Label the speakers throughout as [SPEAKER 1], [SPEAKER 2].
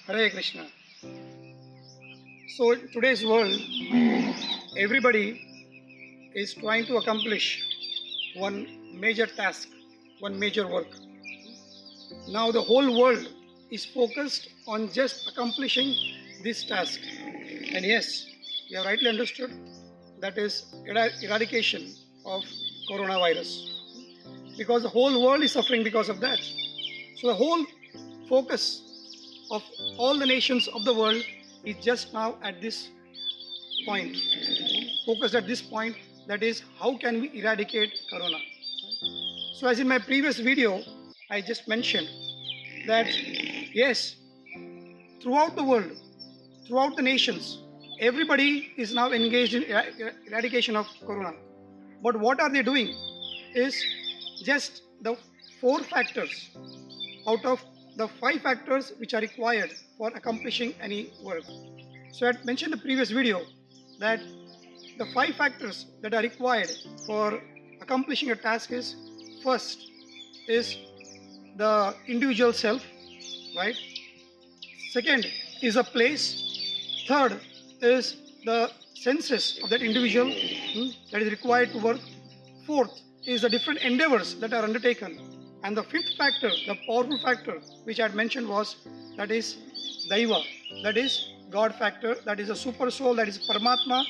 [SPEAKER 1] Hare Krishna. So, in today's world, everybody is trying to accomplish one major task, one major work. Now, the whole world is focused on just accomplishing this task. And yes, you have rightly understood, that is eradication of coronavirus. Because the whole world is suffering because of that. So, the whole focus of all the nations of the world is just now at this point, focused at this point, that is, how can we eradicate corona. So as in my previous video I just mentioned that yes, throughout the world, throughout the nations, everybody is now engaged in eradication of corona. But what are they doing is just the 4 factors out of the 5 factors which are required for accomplishing any work. So I had mentioned in the previous video that the 5 factors that are required for accomplishing a task is, first is the individual self, right? Second is a place. Third is the senses of that individual that is required to work. Fourth is the different endeavors that are undertaken. And the 5th factor, the powerful factor which I had mentioned was, that is Daiva, that is God factor, that is a super soul, that is Paramatma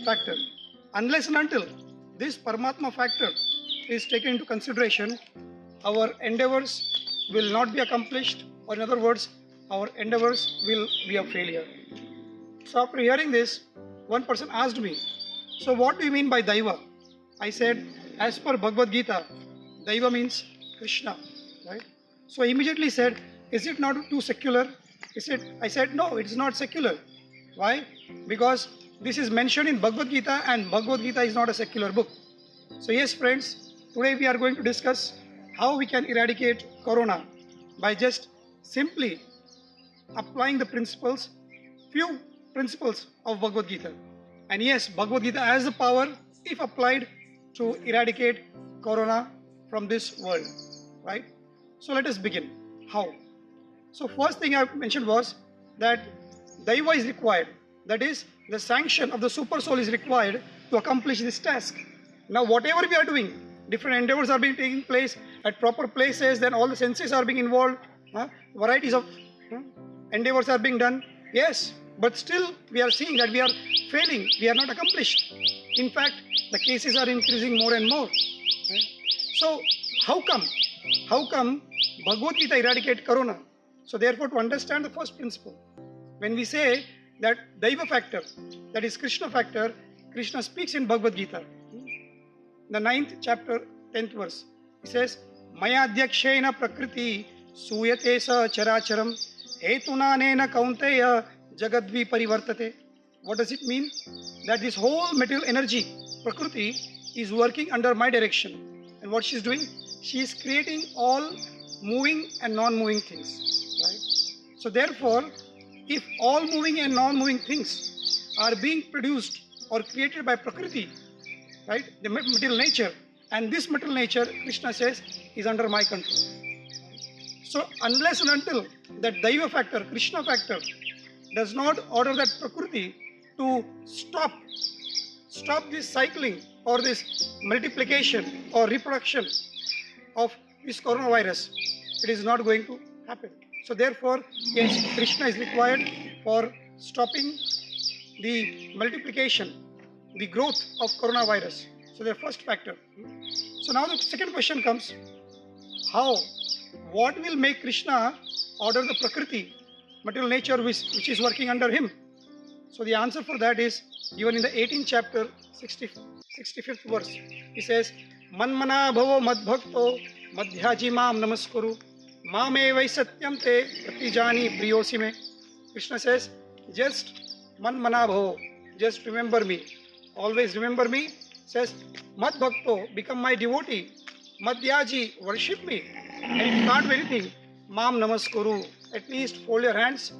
[SPEAKER 1] factor. Unless and until this Paramatma factor is taken into consideration, our endeavors will not be accomplished, or in other words, our endeavors will be a failure. So after hearing this, one person asked me, so what do you mean by Daiva? I said, as per Bhagavad Gita, Daiva means Krishna, right? So he immediately said, is it not too secular? I said, no, it is not secular. Why? Because this is mentioned in Bhagavad Gita, and Bhagavad Gita is not a secular book. So yes, friends, today we are going to discuss how we can eradicate corona by just simply applying the principles, few principles of Bhagavad Gita. And yes, Bhagavad Gita has the power, if applied, to eradicate corona from this world, right? So let us begin. How? So first thing I mentioned was that Daiva is required. That is, the sanction of the super soul is required to accomplish this task. Now whatever we are doing, different endeavors are being taking place at proper places, then all the senses are being involved, varieties of endeavors are being done. Yes, but still we are seeing that we are failing, we are not accomplished. In fact, the cases are increasing more and more. Right? So how come Bhagavad Gita eradicate corona? So therefore, to understand the first principle, when we say that Daiva factor, that is Krishna factor, Krishna speaks in Bhagavad Gita, the 9th chapter, 10th verse. He says, Maya Adhyakshena Prakriti Suyate Sa Characharam Hetunanena Kaunteya Jagadvi Parivartate. What does it mean? That this whole material energy, Prakriti, is working under my direction. And what she is doing? She is creating all moving and non-moving things. Right? So therefore, if all moving and non-moving things are being produced or created by Prakriti, right, the material nature, and this material nature, Krishna says, is under my control. So unless and until that Daiva factor, Krishna factor, does not order that Prakriti to stop this cycling or this multiplication or reproduction of this coronavirus, it is not going to happen. So therefore, yes, Krishna is required for stopping the multiplication, the growth of coronavirus. So the first factor. So now the second question comes, how? What will make Krishna order the Prakriti, material nature which is working under him? So the answer for that is given in the 18th chapter, 65th verse. He says, Manmana bhavo madbhakto madhyaji mam namaskuru mame vai satyam te pratijani priyosi me. Krishna says, just manmana bhavo, just remember me, always remember me. Says, madbhakto, become my devotee, madhyaji, worship me, and if you can't do anything, mam namaskuru, at least fold your hands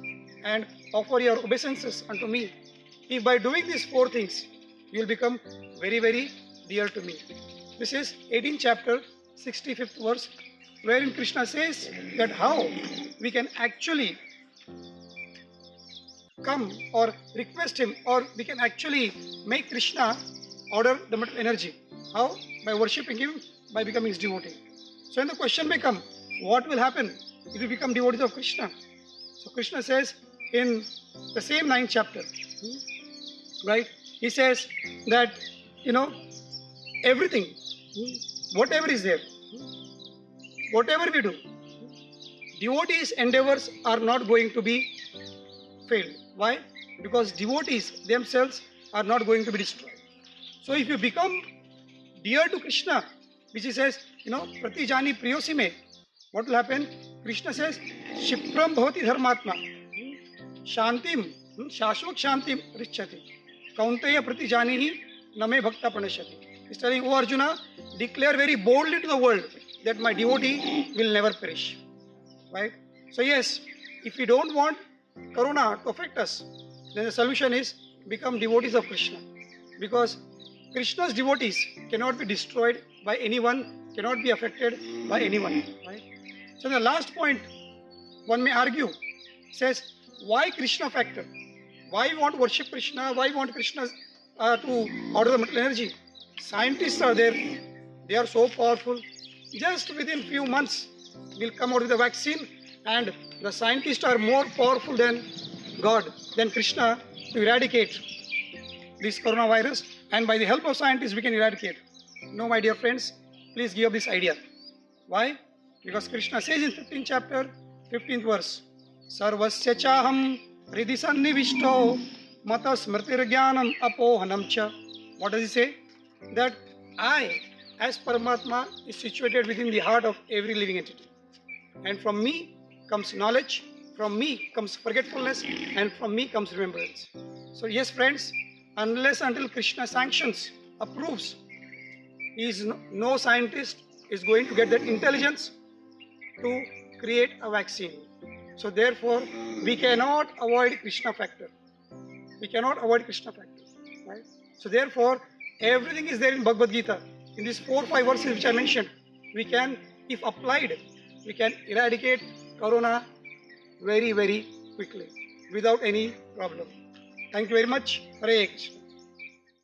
[SPEAKER 1] and offer your obeisances unto me. If by doing these 4 things, you will become very, very dear to me. This is 18th chapter, 65th verse, wherein Krishna says that how we can actually come or request him, or we can actually make Krishna order the material energy. How? By worshipping him, by becoming his devotee. So then the question may come, what will happen if you become devotees of Krishna? So Krishna says in the same 9th chapter, right? He says that, everything, whatever is there, whatever we do, devotees' endeavors are not going to be failed. Why? Because devotees themselves are not going to be destroyed. So if you become dear to Krishna, which he says, pratijani priyosi me, what will happen? Krishna says, Shipram bhavati dharmatma, shantim, shashvak shantim richati, kaunteya pratijanihi name bhakta pranashati. He's telling, oh Arjuna, declare very boldly to the world that my devotee will never perish. Right? So yes, if we don't want Corona to affect us, then the solution is become devotees of Krishna. Because Krishna's devotees cannot be destroyed by anyone, cannot be affected by anyone. Right? So the last point, one may argue, says, why Krishna factor? Why we want to worship Krishna? Why we want Krishna to order the material energy? Scientists are there, they are so powerful. Just within few months, we'll come out with a vaccine, and the scientists are more powerful than God, than Krishna, to eradicate this coronavirus, and by the help of scientists we can eradicate. No, my dear friends, please give up this idea. Why? Because Krishna says in 15th chapter, 15th verse, Sarvasya chaham hridhi sannivishto mata smritirjnanam apohanam cha. What does he say? That I, as Paramatma, is situated within the heart of every living entity. And from me comes knowledge, from me comes forgetfulness, and from me comes remembrance. So yes, friends, unless until Krishna sanctions, approves, no scientist is going to get that intelligence to create a vaccine. So therefore, we cannot avoid Krishna factor. We cannot avoid Krishna factor. Right? So therefore, everything is there in Bhagavad Gita. In these 4 or 5 verses which I mentioned, we can, if applied, we can eradicate Corona very, very quickly, without any problem. Thank you very much. Hare Krishna.